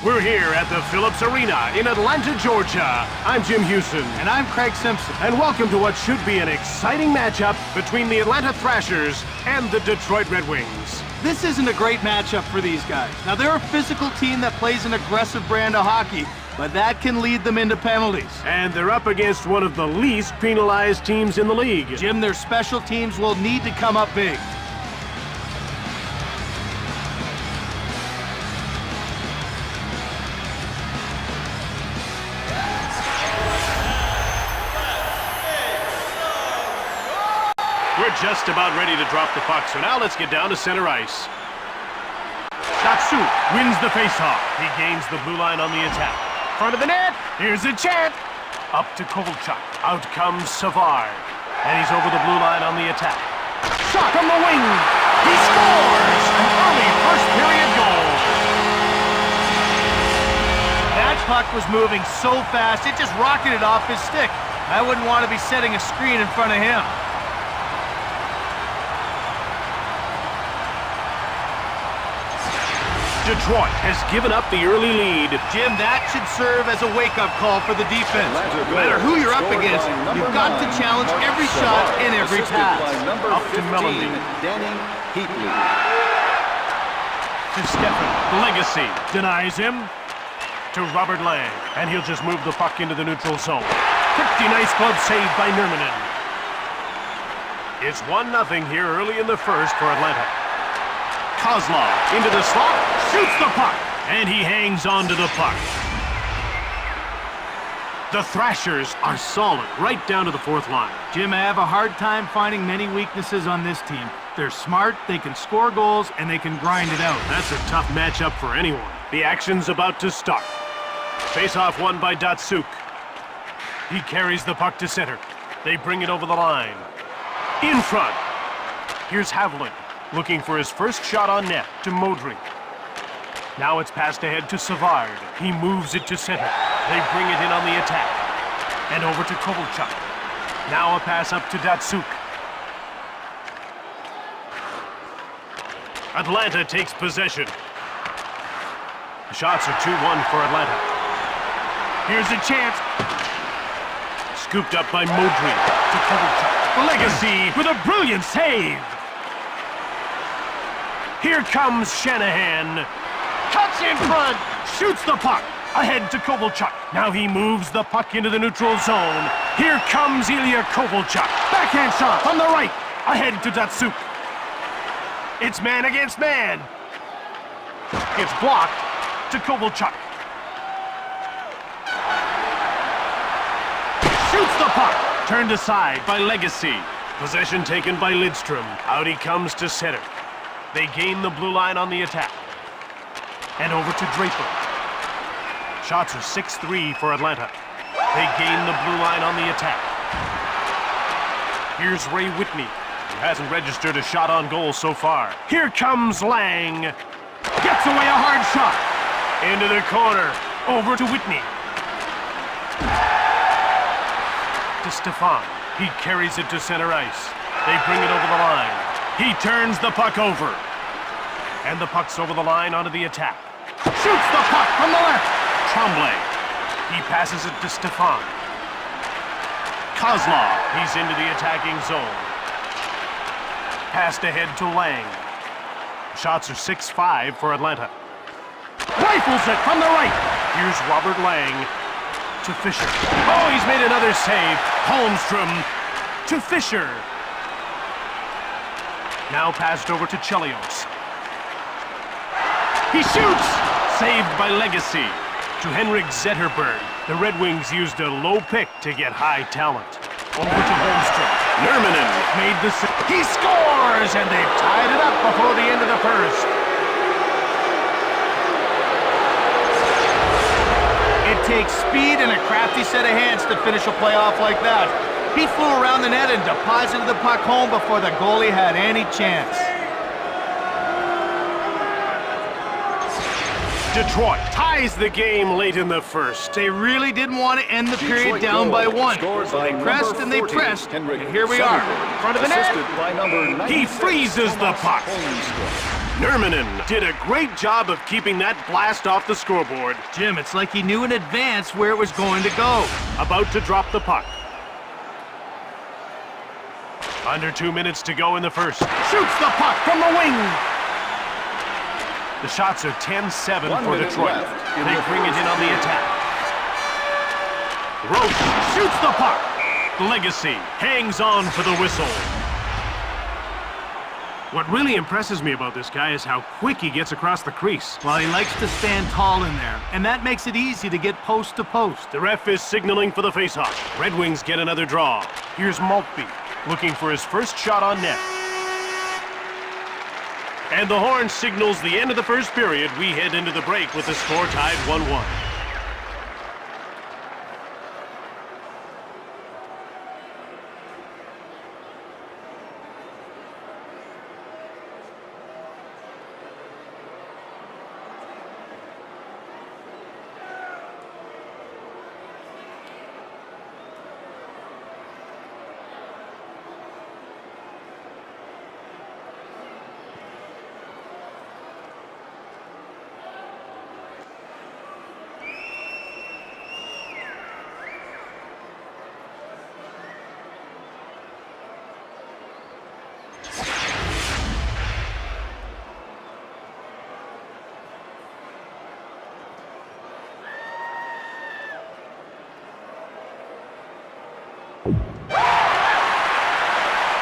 We're here at the Phillips Arena in Atlanta, Georgia. I'm Jim Houston. And I'm Craig Simpson. And welcome to what should be an exciting matchup between the Atlanta Thrashers and the Detroit Red Wings. This isn't a great matchup for these guys. Now, they're a physical team that plays an aggressive brand of hockey, but that can lead them into penalties. And they're up against one of the least penalized teams in the league. Jim, their special teams will need to come up big. We're just about ready to drop the puck, so now let's get down to center ice. Datsuk wins the faceoff. He gains the blue line on the attack. Front of the net, here's a chance. Up to Kovalchuk. Out comes Savard. And he's over the blue line on the attack. Shot from the wing. He scores! An early first period goal. That puck was moving so fast, it just rocketed off his stick. I wouldn't want to be setting a screen in front of him. Detroit has given up the early lead. Jim, that should serve as a wake-up call for the defense. No matter who you're up against, you've got to challenge every shot and every pass. Up to Melody. To Stefan. Legacy denies him. To Robert Lang. And he'll just move the puck into the neutral zone. Pretty nice glove save by Nurminen. It's 1-0 here early in the first for Atlanta. Kozlov into the slot, shoots the puck, and he hangs on to the puck. The Thrashers are solid right down to the fourth line. Jim, I have a hard time finding many weaknesses on this team. They're smart, they can score goals, and they can grind it out. That's a tough matchup for anyone. The action's about to start. Face-off won by Datsuk. He carries the puck to center. They bring it over the line. In front. Here's Havlin. Looking for his first shot on net to Modry. Now it's passed ahead to Savard. He moves it to center. They bring it in on the attack. And over to Kovalchuk. Now a pass up to Datsuk. Atlanta takes possession. The shots are 2-1 for Atlanta. Here's a chance. Scooped up by Modry to Kovalchuk. Legacy with a brilliant save. Here comes Shanahan. Cuts in front. Shoots the puck. Ahead to Kovalchuk. Now he moves the puck into the neutral zone. Here comes Ilya Kovalchuk. Backhand shot from the right. Ahead to Datsuk. It's man against man. It's blocked to Kovalchuk. Shoots the puck. Turned aside by Legacy. Possession taken by Lidstrom. Out he comes to center. They gain the blue line on the attack. And over to Draper. Shots are 6-3 for Atlanta. They gain the blue line on the attack. Here's Ray Whitney, who hasn't registered a shot on goal so far. Here comes Lang. Gets away a hard shot. Into the corner. Over to Whitney. To Stefan. He carries it to center ice. They bring it over the line. He turns the puck over. And the puck's over the line onto the attack. Shoots the puck from the left. Tremblay. He passes it to Stefan. Kozlov. He's into the attacking zone. Passed ahead to Lang. Shots are 6-5 for Atlanta. Rifles it from the right. Here's Robert Lang to Fisher. Oh, he's made another save. Holmstrom to Fisher. Now passed over to Chelios. He shoots! Saved by Legacy. To Henrik Zetterberg. The Red Wings used a low pick to get high talent. Over to Holmstrom. Nurminen made the save. He scores! And they've tied it up before the end of the first. It takes speed and a crafty set of hands to finish a playoff like that. He flew around the net and deposited the puck home before the goalie had any chance. Detroit ties the game late in the first. They really didn't want to end the period down by one. So they pressed and they pressed, and here we are. Front of the net. He freezes the puck. Nurminen did a great job of keeping that blast off the scoreboard. Jim, it's like he knew in advance where it was going to go. About to drop the puck. Under 2 minutes to go in the first. Shoots the puck from the wing. The shots are 10-7 for Detroit. They bring it in on the attack. Roche shoots the puck. Legacy hangs on for the whistle. What really impresses me about this guy is how quick he gets across the crease. Well, he likes to stand tall in there, and that makes it easy to get post to post. The ref is signaling for the faceoff. Red Wings get another draw. Here's Maltby looking for his first shot on net. And the horn signals the end of the first period. We head into the break with the score tied 1-1.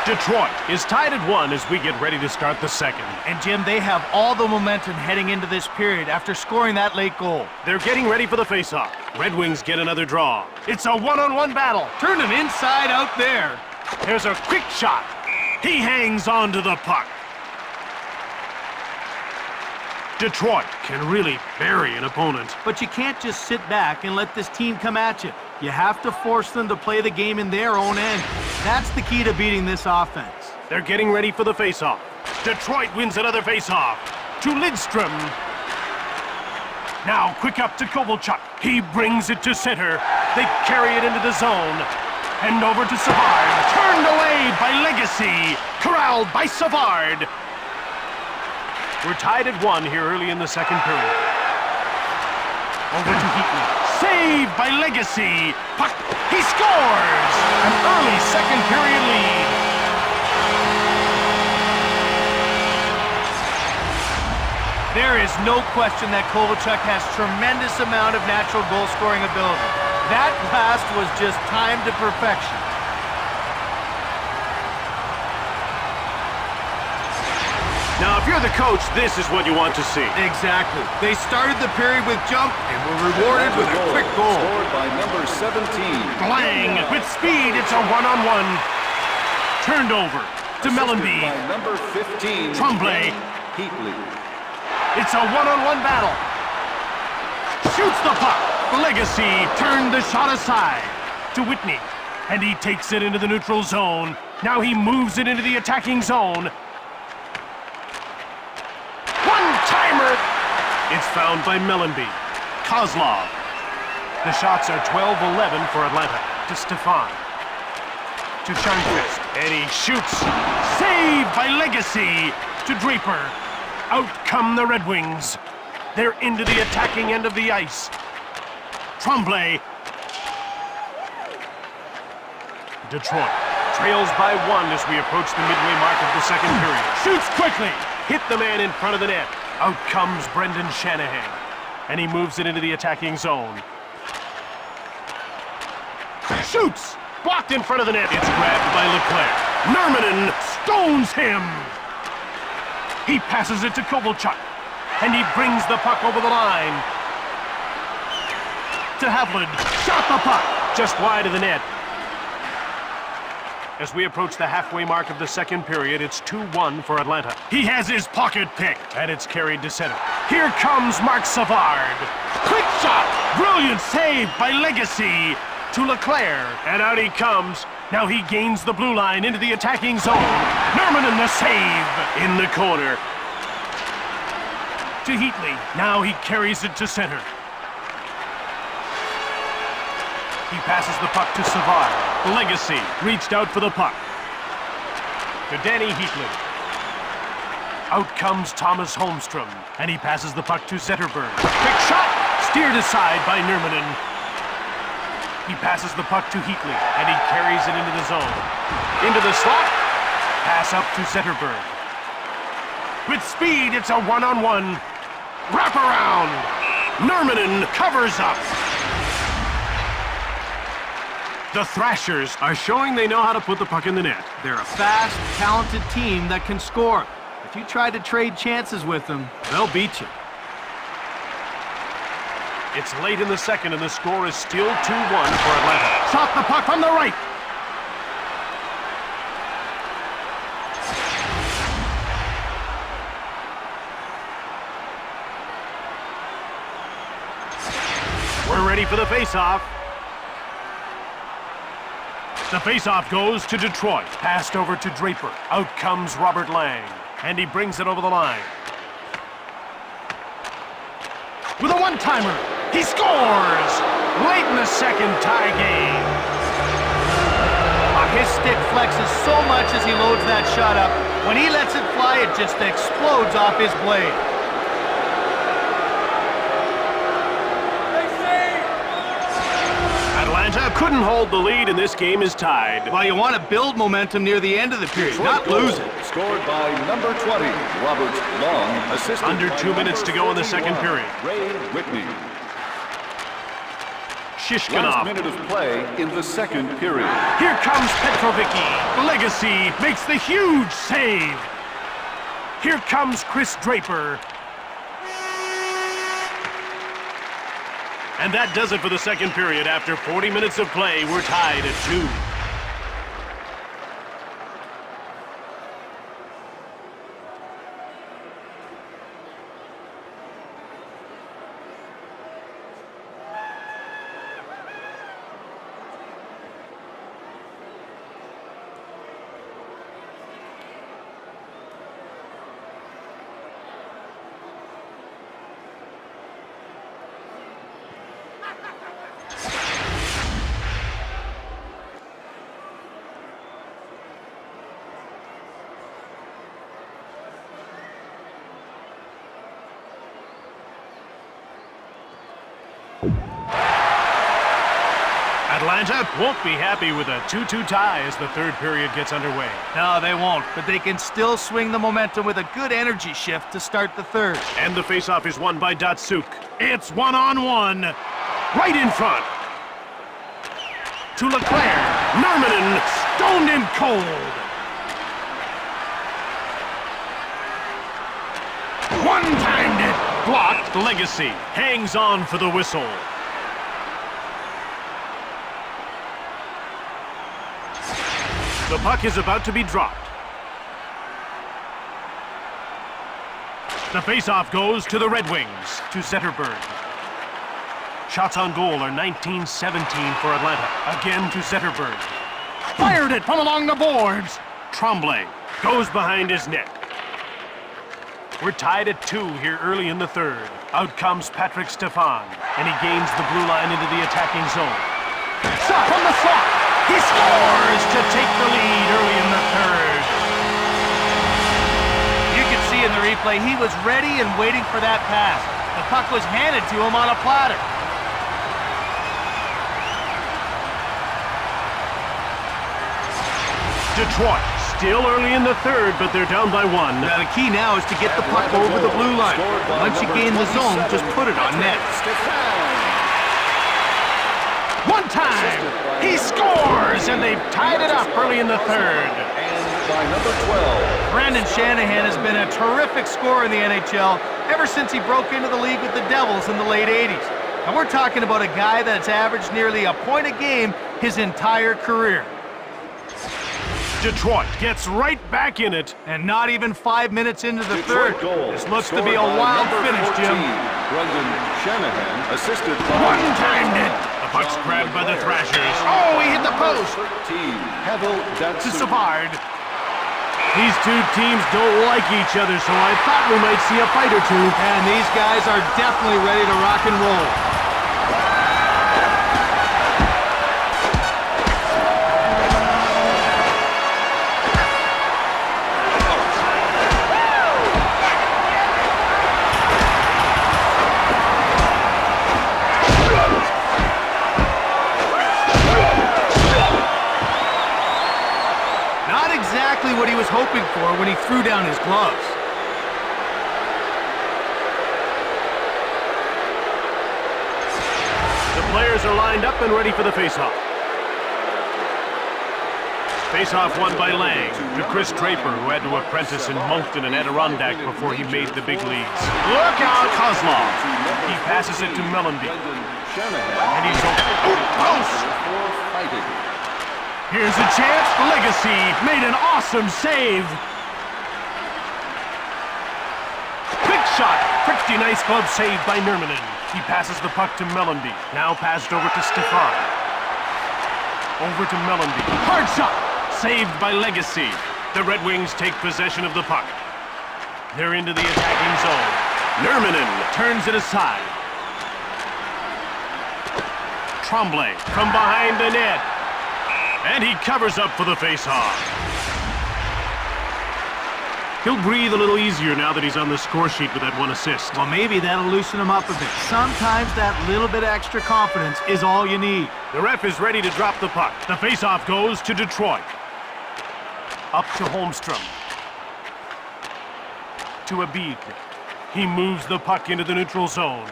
Detroit is tied at 1 as we get ready to start the second. And Jim, they have all the momentum heading into this period after scoring that late goal. They're getting ready for the faceoff. Red Wings get another draw. It's a one-on-one battle. Turn him inside out there. There's a quick shot. He hangs on to the puck. Detroit can really bury an opponent. But you can't just sit back and let this team come at you. You have to force them to play the game in their own end. That's the key to beating this offense. They're getting ready for the faceoff. Detroit wins another faceoff. To Lidstrom. Now quick up to Kovalchuk. He brings it to center. They carry it into the zone. And over to Savard. Turned away by Legacy. Corralled by Savard. We're tied at 1 here early in the second period. Over to Heatley. Saved by Legacy. Puck. He scores! An early second period lead. There is no question that Kovalchuk has tremendous amount of natural goal-scoring ability. That pass was just timed to perfection. Now, if you're the coach, this is what you want to see. Exactly. They started the period with jump and were rewarded with a quick goal. Scored by number 17. Glang with speed. It's a one-on-one. Turned over to Mellenby. By number 15. Tremblay. Heatley. It's a one-on-one battle. Shoots the puck. Legacy turned the shot aside to Whitney. And he takes it into the neutral zone. Now he moves it into the attacking zone. One-timer. It's found by Mellenby. Kozlov. The shots are 12-11 for Atlanta. To Stefan. To Sharnquist. And he shoots. Saved by Legacy. To Draper. Out come the Red Wings. They're into the attacking end of the ice. Tremblay. Detroit trails by 1 as we approach the midway mark of the second period. Shoots quickly. Hit the man in front of the net. Out comes Brendan Shanahan. And he moves it into the attacking zone. Shoots! Blocked in front of the net. It's grabbed by Leclerc. Nurminen stones him. He passes it to Kovalchuk. And he brings the puck over the line. To Havlin. Shot the puck. Just wide of the net. As we approach the halfway mark of the second period, it's 2-1 for Atlanta. He has his pocket picked, and it's carried to center. Here comes Mark Savard. Quick shot! Brilliant save by Legacy to Leclerc. And out he comes. Now he gains the blue line into the attacking zone. Nurminen the save in the corner. To Heatley. Now he carries it to center. He passes the puck to Savard. Legacy reached out for the puck. To Danny Heatley. Out comes Thomas Holmstrom, and he passes the puck to Zetterberg. Quick shot! Steered aside by Nurminen. He passes the puck to Heatley, and he carries it into the zone. Into the slot. Pass up to Zetterberg. With speed, it's a one-on-one. Wrap around. Nurminen covers up. The Thrashers are showing they know how to put the puck in the net. They're a fast, talented team that can score. If you try to trade chances with them, they'll beat you. It's late in the second, and the score is still 2-1 for Atlanta. Shot the puck from the right. We're ready for the faceoff. The faceoff goes to Detroit. Passed over to Draper. Out comes Robert Lang, and he brings it over the line. With a one-timer, he scores! Late in the second, tie game. His stick flexes so much as he loads that shot up. When he lets it fly, it just explodes off his blade. Atlanta couldn't hold the lead, and this game is tied. Well, you want to build momentum near the end of the period, not lose it. Scored by number 20, Robert Long, assisted Under by 2 minutes to go in the second 41, period. Ray Whitney. Last Shishkinov. minute of play in the second period. Here comes Petrovicki. Legacy makes the huge save. Here comes Chris Draper. And that does it for the second period. After 40 minutes of play, we're tied at 2. Atlanta won't be happy with a 2-2 tie as the third period gets underway. No, they won't, but they can still swing the momentum with a good energy shift to start the third. And the faceoff is won by Datsuk. It's one-on-one. Right in front. To Leclerc. Nurminen stoned in cold. One-timed it. Blocked. Legacy hangs on for the whistle. The puck is about to be dropped. The faceoff goes to the Red Wings, to Zetterberg. Shots on goal are 19-17 for Atlanta. Again to Zetterberg. Fired it from along the boards. Tremblay goes behind his net. We're tied at 2 here early in the third. Out comes Patrick Stefan, and he gains the blue line into the attacking zone. Shot from the slot. He scores to take the lead early in the third. You can see in the replay, he was ready and waiting for that pass. The puck was handed to him on a platter. Detroit still early in the third, but they're down by 1. Now the key now is to get the puck over the blue line. Once you gain the zone, just put it on net. One time, he scores, and they've tied it up early in the third. And by number 12. Brandon Shanahan has been a terrific scorer in the NHL ever since he broke into the league with the Devils in the late 80s. And we're talking about a guy that's averaged nearly a point a game his entire career. Detroit gets right back in it. And not even 5 minutes into the Detroit third. goal. This looks to Scored be a by wild number finish, 14, Jim. Brendan Shanahan, assisted by One-timed it. The puck's grabbed by the Thrashers. Oh, he hit the post. 13, Pavel To Datsuk. Savard. These two teams don't like each other, so I thought we might see a fight or two. And these guys are definitely ready to rock and roll. threw down his gloves. The players are lined up and ready for the face-off. Face-off won by Lang to Chris Draper, who had to apprentice in Moncton and Adirondack before he made the big leagues. Look out, Kozlov. He passes it to Mellenby. And he's close. Here's a chance. Legacy made an awesome save. Quick shot. Pretty nice glove save by Nurminen. He passes the puck to Mellenby. Now passed over to Stefan. Over to Mellenby. Hard shot. Saved by Legacy. The Red Wings take possession of the puck. They're into the attacking zone. Nurminen turns it aside. Tremblay from behind the net. And he covers up for the face-off. He'll breathe a little easier now that he's on the score sheet with that one assist. Well, maybe that'll loosen him up a bit. Sometimes that little bit extra confidence is all you need. The ref is ready to drop the puck. The face-off goes to Detroit. Up to Holmstrom. To Abid. He moves the puck into the neutral zone.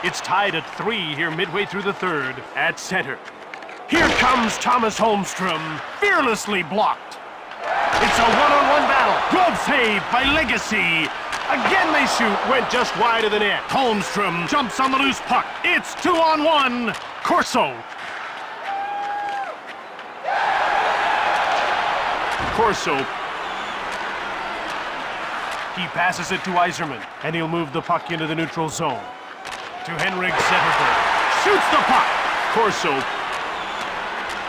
It's tied at 3 here midway through the third. At center. Here comes Thomas Holmstrom. Fearlessly blocked. It's a one-on-one battle. Glove save by Legacy. Again they shoot. Went just wide of the net. Holmstrom jumps on the loose puck. It's 2-on-1. Corso. Corso. He passes it to Yzerman, and he'll move the puck into the neutral zone. To Henrik Zetterberg. Shoots the puck. Corso.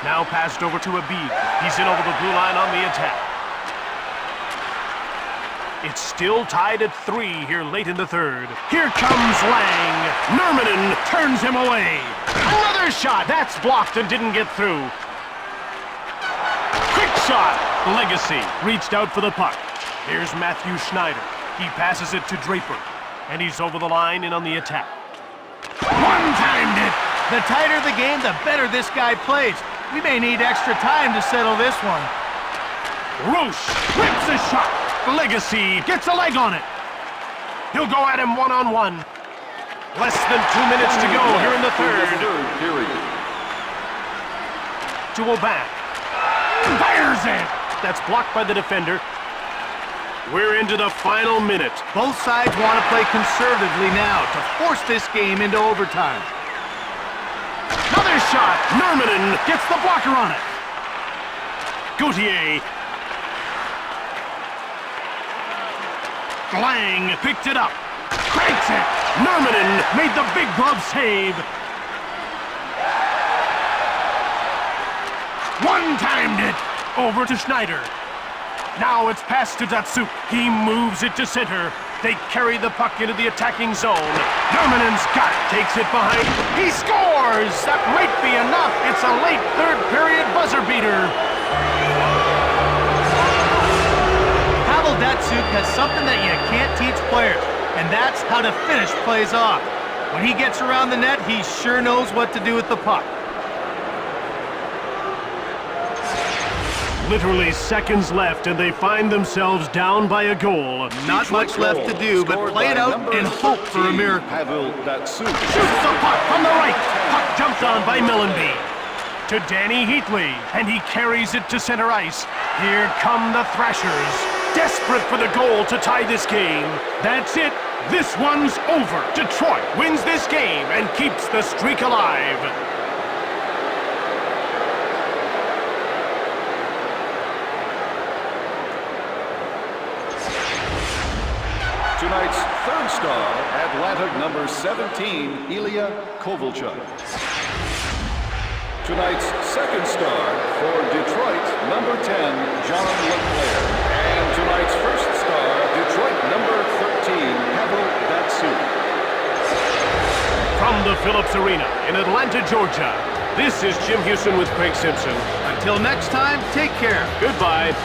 Now passed over to Abid. He's in over the blue line on the attack. It's still tied at 3 here late in the third. Here comes Lang. Nurminen turns him away. Another shot. That's blocked and didn't get through. Quick shot. Legacy reached out for the puck. Here's Matthew Schneider. He passes it to Draper. And he's over the line and on the attack. One-timed it. The tighter the game, the better this guy plays. We may need extra time to settle this one. Roche whips a shot. Legacy gets a leg on it. He'll go at him one-on-one. Less than 2 minutes to go here in the third. To Aubin. Fires it. That's blocked by the defender. We're into the final minute. Both sides want to play conservatively now to force this game into overtime. Another shot. Nurminen gets the blocker on it. Gauthier. Lang picked it up. Cranks it. Nurminen made the big glove save. One-timed it. Over to Schneider. Now it's passed to Datsuk. He moves it to center. They carry the puck into the attacking zone. Nurminen's got it. Takes it behind. He scores! That might be enough. It's a late third period buzzer beater. Pavel Datsuk has something that you can't teach players, and that's how to finish plays off. When he gets around the net, he sure knows what to do with the puck. Literally seconds left, and they find themselves down by a goal. Not much left to do, but play it out and hope for a miracle. Pavel Datsuk Shoots the puck from the right. Puck jumped on by Mellenby. To Danny Heatley, and he carries it to center ice. Here come the Thrashers, desperate for the goal to tie this game. That's it. This one's over. Detroit wins this game and keeps the streak alive. Tonight's third star, Atlanta number 17, Ilya Kovalchuk. Tonight's second star for Detroit, number 10, John Leclerc. And tonight's first star, Detroit number 13, Pavel Datsuk. From the Phillips Arena in Atlanta, Georgia, this is Jim Houston with Craig Simpson. Until next time, take care. Goodbye.